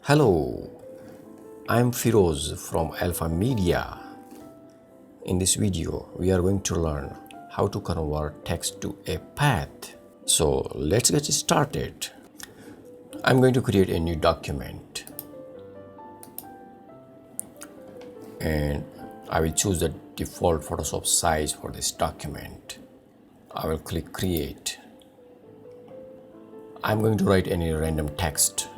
Hello, I'm Firoz from Alpha Media. In this video, we are going to learn how to convert text to a path. So let's get started. I'm going to create a new document and I will choose the default Photoshop size for this document. I will click create. I'm going to write any random text.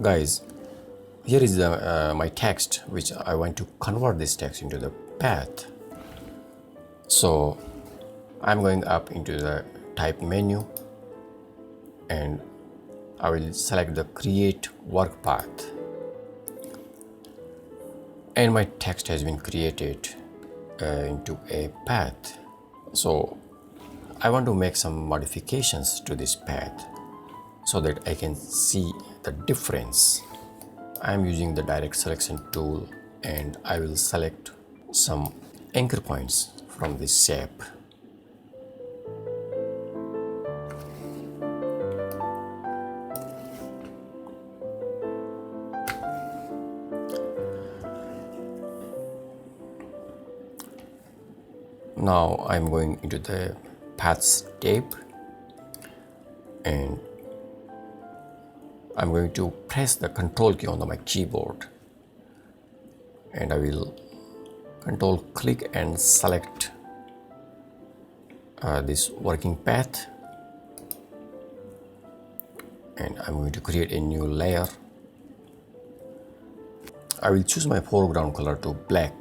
Guys, here is my text which I want to convert this text into the path. So I'm going up into the type menu and I will select the create work path, and my text has been created into a path. So I want to make some modifications to this path so that I can see the difference. I'm using the direct selection tool and I will select some anchor points from this shape. Now I'm going into the paths tab and I'm going to press the control key on my keyboard and I will control click and select this working path, and I'm going to create a new layer. I will choose my foreground color to black,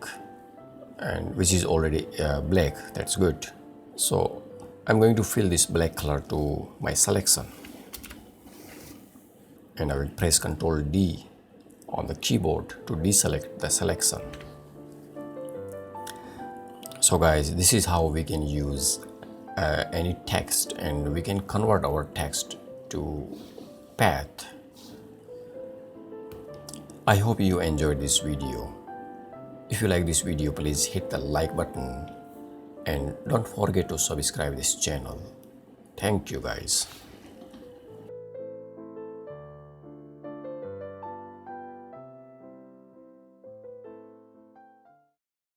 and which is already black. That's good. So I'm going to fill this black color to my selection and I will press Ctrl D on the keyboard to deselect the selection. So guys, this is how we can use any text and we can convert our text to path. I hope you enjoyed this video. If you like this video, please hit the like button and don't forget to subscribe this channel. Thank you guys.